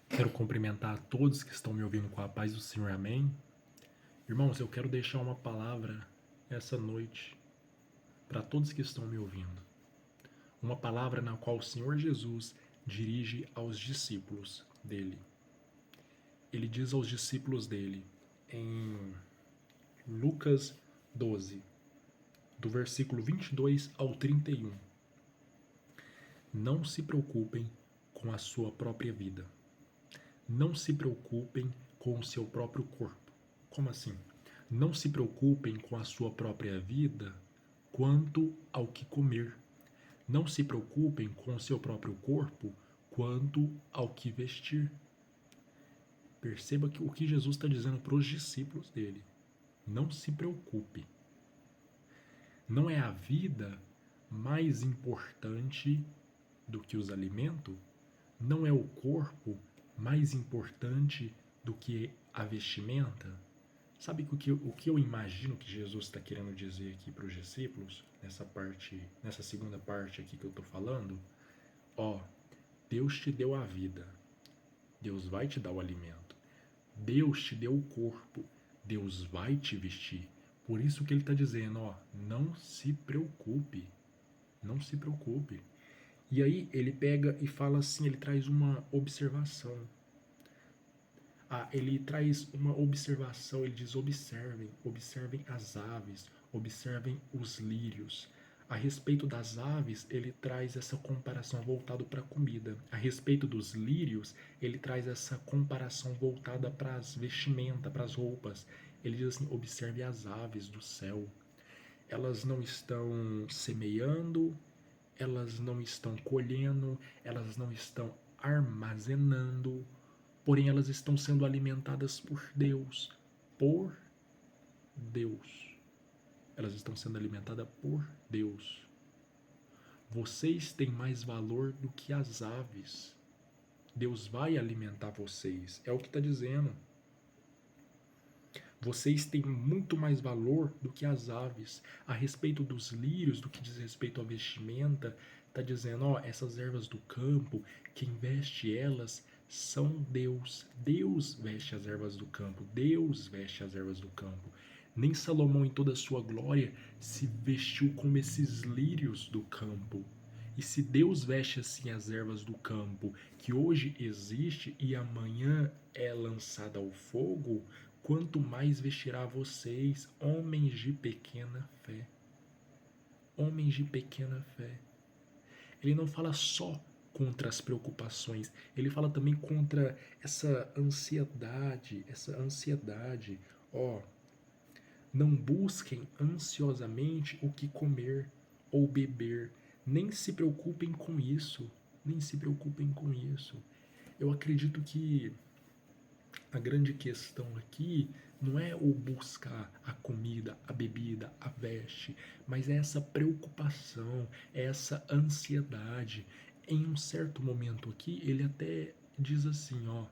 Quero cumprimentar a todos que estão me ouvindo com a paz do Senhor, amém? Irmãos, eu quero deixar uma palavra essa noite para todos que estão me ouvindo. Uma palavra na qual o Senhor Jesus dirige aos discípulos dele. Ele diz aos discípulos dele em Lucas 12, do versículo 22 ao 31. Não se preocupem com a sua própria vida. Não se preocupem com o seu próprio corpo. Como assim? Não se preocupem com a sua própria vida quanto ao que comer. Não se preocupem com o seu próprio corpo quanto ao que vestir. Perceba que o que Jesus está dizendo para os discípulos dele. Não se preocupe. Não é a vida mais importante do que os alimentos? Não é o corpo mais importante do que a vestimenta? Sabe o que eu imagino que Jesus está querendo dizer aqui para os discípulos, nessa segunda parte aqui que eu estou falando? Ó, Deus te deu a vida, Deus vai te dar o alimento. Deus te deu o corpo, Deus vai te vestir. Por isso que ele está dizendo, ó, não se preocupe, não se preocupe. E aí ele pega e fala assim, ele traz uma observação. Ele traz uma observação, ele diz: observem, observem as aves, observem os lírios. A respeito das aves, ele traz essa comparação voltada para a comida. A respeito dos lírios, ele traz essa comparação voltada para as vestimentas, para as roupas. Ele diz assim: observe as aves do céu. Elas não estão semeando, elas não estão colhendo, elas não estão armazenando, porém elas estão sendo alimentadas por Deus. Por Deus. Elas estão sendo alimentadas por Deus. Vocês têm mais valor do que as aves. Deus vai alimentar vocês. É o que está dizendo. Vocês têm muito mais valor do que as aves. A respeito dos lírios, do que diz respeito à vestimenta, está dizendo, ó, essas ervas do campo, quem veste elas são Deus. Deus veste as ervas do campo. Deus veste as ervas do campo. Nem Salomão em toda a sua glória se vestiu como esses lírios do campo. E se Deus veste assim as ervas do campo, que hoje existe e amanhã é lançada ao fogo, quanto mais vestirá vocês, homens de pequena fé. Homens de pequena fé. Ele não fala só contra as preocupações, ele fala também contra essa ansiedade, Ó, não busquem ansiosamente o que comer ou beber, nem se preocupem com isso, nem se preocupem com isso. Eu acredito que a grande questão aqui não é o buscar a comida, a bebida, a veste, mas é essa preocupação, é essa ansiedade. Em um certo momento aqui, ele até diz assim, ó: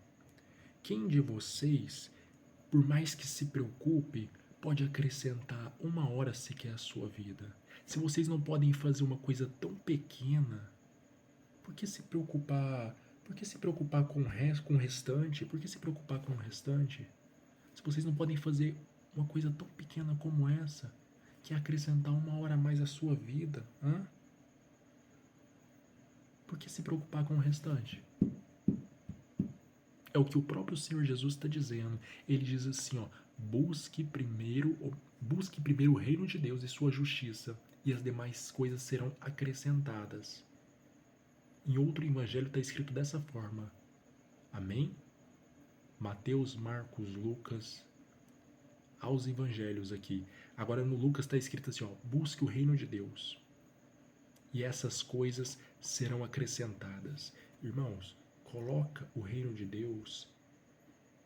quem de vocês, por mais que se preocupe, pode acrescentar uma hora sequer à sua vida? Se vocês não podem fazer uma coisa tão pequena, por que se preocupar? Por que se preocupar com o restante? Por que se preocupar com o restante? Se vocês não podem fazer uma coisa tão pequena como essa, que é acrescentar uma hora a mais à sua vida, por que se preocupar com o restante? É o que o próprio Senhor Jesus está dizendo. Ele diz assim, ó: busque primeiro o reino de Deus e sua justiça, e as demais coisas serão acrescentadas. Em outro evangelho está escrito dessa forma. Amém? Mateus, Marcos, Lucas, aos evangelhos aqui. Agora no Lucas está escrito assim, ó: busque o reino de Deus e essas coisas serão acrescentadas. Irmãos, coloca o reino de Deus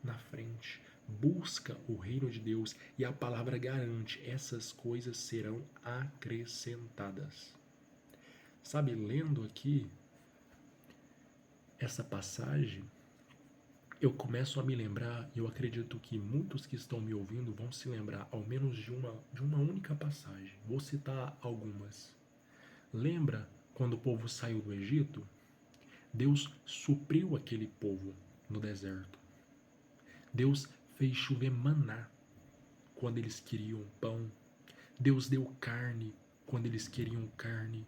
na frente. Busca o reino de Deus e a palavra garante, essas coisas serão acrescentadas. Sabe, lendo aqui essa passagem, eu começo a me lembrar, e eu acredito que muitos que estão me ouvindo vão se lembrar ao menos de uma única passagem. Vou citar algumas. Lembra quando o povo saiu do Egito? Deus supriu aquele povo. no deserto. Deus fez chover maná quando eles queriam pão. Deus deu carne quando eles queriam carne,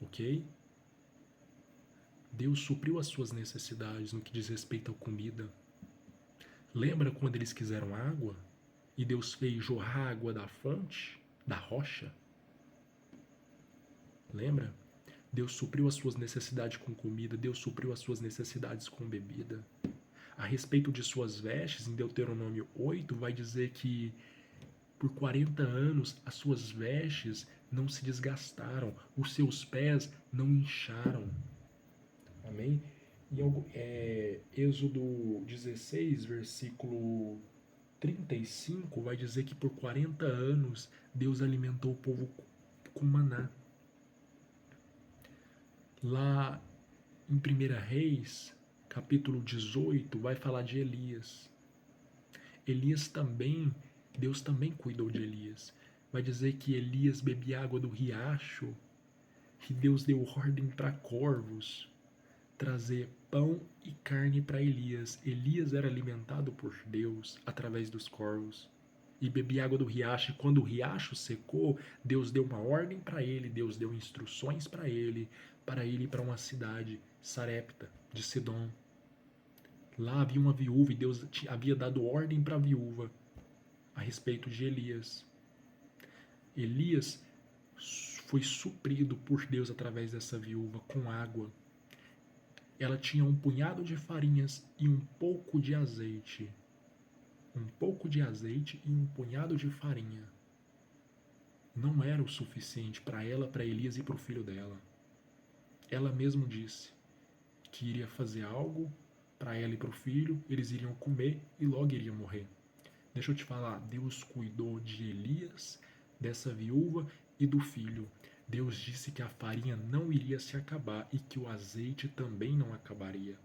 ok? Deus supriu as suas necessidades no que diz respeito à comida. Lembra quando eles quiseram água e Deus fez jorrar água da fonte, da rocha? Lembra? Deus supriu as suas necessidades com comida, Deus supriu as suas necessidades com bebida. A respeito de suas vestes, em Deuteronômio 8, vai dizer que por 40 anos as suas vestes não se desgastaram, os seus pés não incharam. Amém? Êxodo 16, versículo 35, vai dizer que por 40 anos Deus alimentou o povo com maná. Lá em 1 Reis, capítulo 18, vai falar de Elias. Elias também, Deus também cuidou de Elias. Vai dizer que Elias bebia água do riacho, que Deus deu ordem para corvos trazer pão e carne para Elias. Elias era alimentado por Deus através dos corvos e bebia água do riacho. E quando o riacho secou, Deus deu uma ordem para ele, Deus deu instruções para ele ir para uma cidade, Sarepta, de Sidom. Lá havia uma viúva e Deus havia dado ordem para a viúva a respeito de Elias. Elias foi suprido por Deus através dessa viúva com água. Ela tinha um punhado de farinhas e um pouco de azeite. Um pouco de azeite e um punhado de farinha. Não era o suficiente para ela, para Elias e para o filho dela. Ela mesma disse que iria fazer algo para ela e para o filho, eles iriam comer e logo iriam morrer. Deixa eu te falar, Deus cuidou de Elias, dessa viúva e do filho. Deus disse que a farinha não iria se acabar e que o azeite também não acabaria.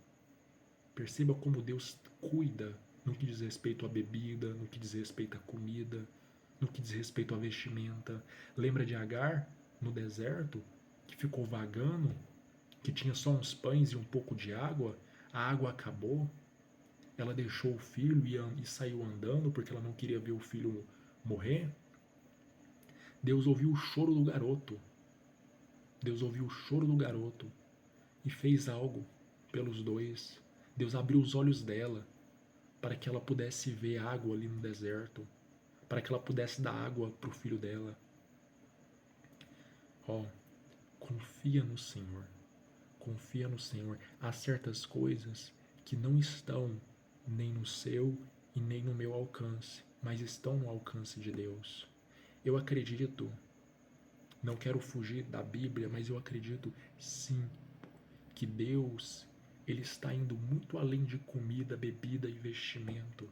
Perceba como Deus cuida no que diz respeito à bebida, no que diz respeito à comida, no que diz respeito à vestimenta. Lembra de Agar, no deserto, que ficou vagando, que tinha só uns pães e um pouco de água? A água acabou, ela deixou o filho e saiu andando porque ela não queria ver o filho morrer. Deus ouviu o choro do garoto. Deus ouviu o choro do garoto e fez algo pelos dois. Deus abriu os olhos dela para que ela pudesse ver água ali no deserto, para que ela pudesse dar água para o filho dela. Ó, confia no Senhor. Confia no Senhor. Há certas coisas que não estão nem no seu e nem no meu alcance, mas estão no alcance de Deus. Eu acredito, não quero fugir da Bíblia, mas eu acredito sim que Deus, ele está indo muito além de comida, bebida e vestimento.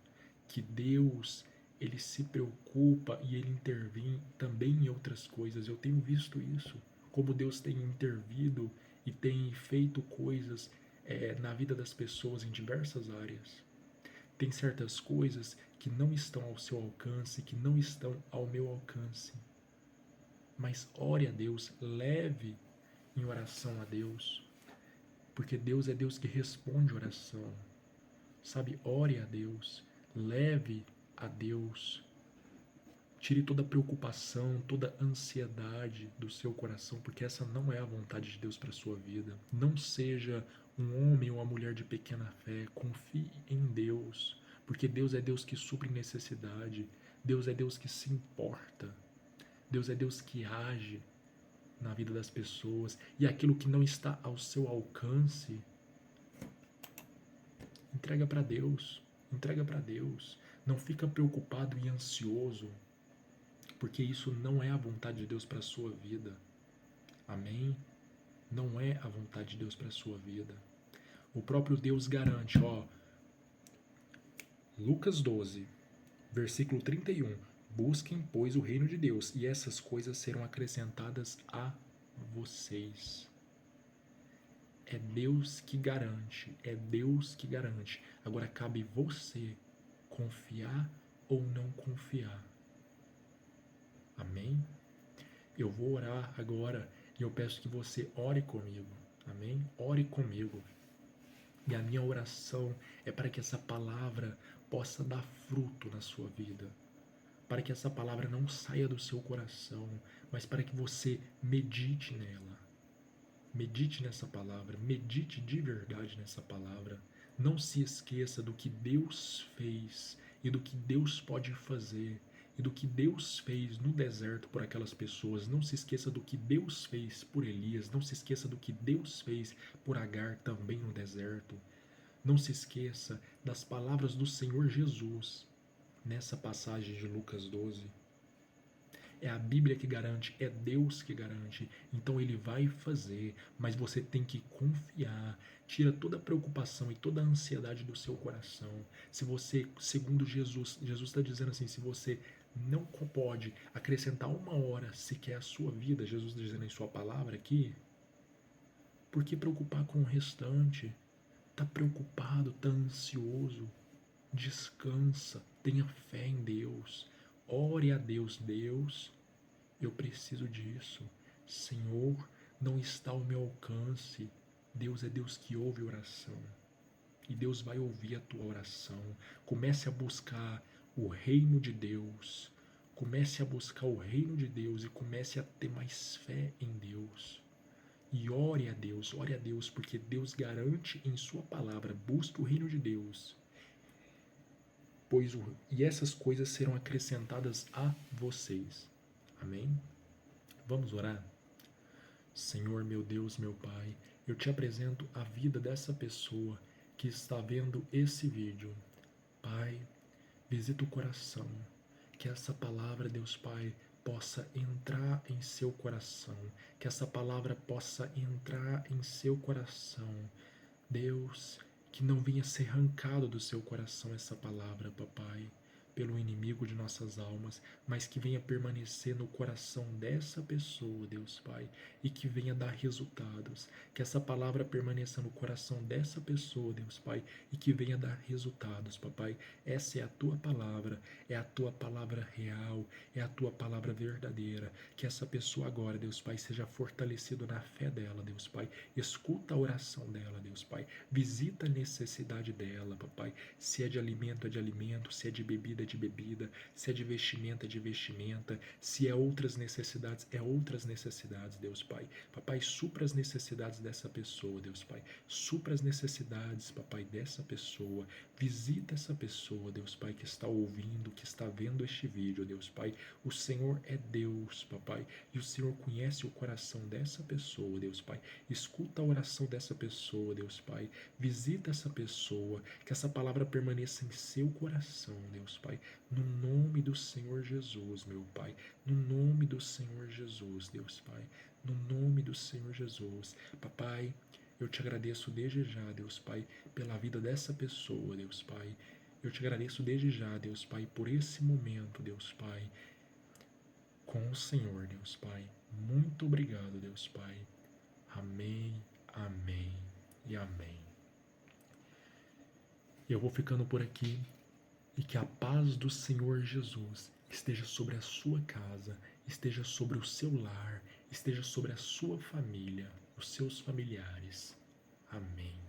Que Deus, ele se preocupa e ele intervém também em outras coisas. Eu tenho visto isso, como Deus tem intervido e tem feito coisas na vida das pessoas em diversas áreas. Tem certas coisas que não estão ao seu alcance, que não estão ao meu alcance. Mas ore a Deus, leve em oração a Deus, porque Deus é Deus que responde oração. Sabe, ore a Deus, leve a Deus. Tire toda a preocupação, toda a ansiedade do seu coração, porque essa não é a vontade de Deus para a sua vida. Não seja um homem ou uma mulher de pequena fé. Confie em Deus, porque Deus é Deus que supre necessidade. Deus é Deus que se importa. Deus é Deus que age na vida das pessoas. E aquilo que não está ao seu alcance, entrega para Deus. Entrega para Deus. Não fica preocupado e ansioso, porque isso não é a vontade de Deus para a sua vida. Amém? Não é a vontade de Deus para a sua vida. O próprio Deus garante, ó, Lucas 12, versículo 31. Busquem, pois, o reino de Deus, e essas coisas serão acrescentadas a vocês. É Deus que garante, é Deus que garante. Agora cabe você confiar ou não confiar. Amém? Eu vou orar agora e eu peço que você ore comigo. Amém? Ore comigo. E a minha oração é para que essa palavra possa dar fruto na sua vida, para que essa palavra não saia do seu coração, mas para que você medite nela. Medite nessa palavra, medite de verdade nessa palavra. Não se esqueça do que Deus fez e do que Deus pode fazer e do que Deus fez no deserto por aquelas pessoas. Não se esqueça do que Deus fez por Elias. Não se esqueça do que Deus fez por Agar também no deserto. Não se esqueça das palavras do Senhor Jesus nessa passagem de Lucas 12. É a Bíblia que garante, é Deus que garante. Então Ele vai fazer, mas você tem que confiar. Tira toda a preocupação e toda a ansiedade do seu coração. Se você, segundo Jesus, Jesus está dizendo assim, se você não pode acrescentar uma hora sequer à sua vida, Jesus está dizendo em sua palavra aqui, por que preocupar com o restante? Está preocupado, está ansioso? Descansa, tenha fé em Deus. Ore a Deus, Deus, eu preciso disso. Senhor, não está ao meu alcance. Deus é Deus que ouve oração. E Deus vai ouvir a tua oração. Comece a buscar o reino de Deus. Comece a buscar o reino de Deus e comece a ter mais fé em Deus. E ore a Deus, porque Deus garante em sua palavra, busque o reino de Deus. E essas coisas serão acrescentadas a vocês. Amém? Vamos orar? Senhor, meu Deus, meu Pai, eu te apresento a vida dessa pessoa que está vendo esse vídeo. Pai, visita o coração, que essa palavra, Deus Pai, possa entrar em seu coração, que essa palavra possa entrar em seu coração. Deus, que não venha ser arrancado do seu coração essa palavra, papai, pelo inimigo de nossas almas, mas que venha permanecer no coração dessa pessoa, Deus Pai, e que venha dar resultados. Que essa palavra permaneça no coração dessa pessoa, Deus Pai, e que venha dar resultados, papai. Essa é a tua palavra, é a tua palavra real, é a tua palavra verdadeira. Que essa pessoa agora, Deus Pai, seja fortalecida na fé dela, Deus Pai. Escuta a oração dela, Deus Pai. Visita a necessidade dela, papai. Se é de alimento, é de alimento. Se é de bebida, é de bebida. Se é de vestimenta, é de vestimenta. Se é outras necessidades, é outras necessidades, Deus Pai. Papai, supra as necessidades dessa pessoa, Deus Pai. Supra as necessidades, papai, dessa pessoa. Visita essa pessoa, Deus Pai, que está ouvindo, que está vendo este vídeo, Deus Pai. O Senhor é Deus, papai, e o Senhor conhece o coração dessa pessoa, Deus Pai. Escuta a oração dessa pessoa, Deus Pai. Visita essa pessoa, que essa palavra permaneça em seu coração, Deus Pai. No nome do Senhor Jesus, meu Pai. No nome do Senhor Jesus, Deus Pai. No nome do Senhor Jesus. Papai, eu te agradeço desde já, Deus Pai, pela vida dessa pessoa, Deus Pai. Eu te agradeço desde já, Deus Pai, por esse momento, Deus Pai, com o Senhor, Deus Pai. Muito obrigado, Deus Pai. Amém, amém e amém. Eu vou ficando por aqui e que a paz do Senhor Jesus esteja sobre a sua casa, esteja sobre o seu lar, esteja sobre a sua família, os seus familiares. Amém.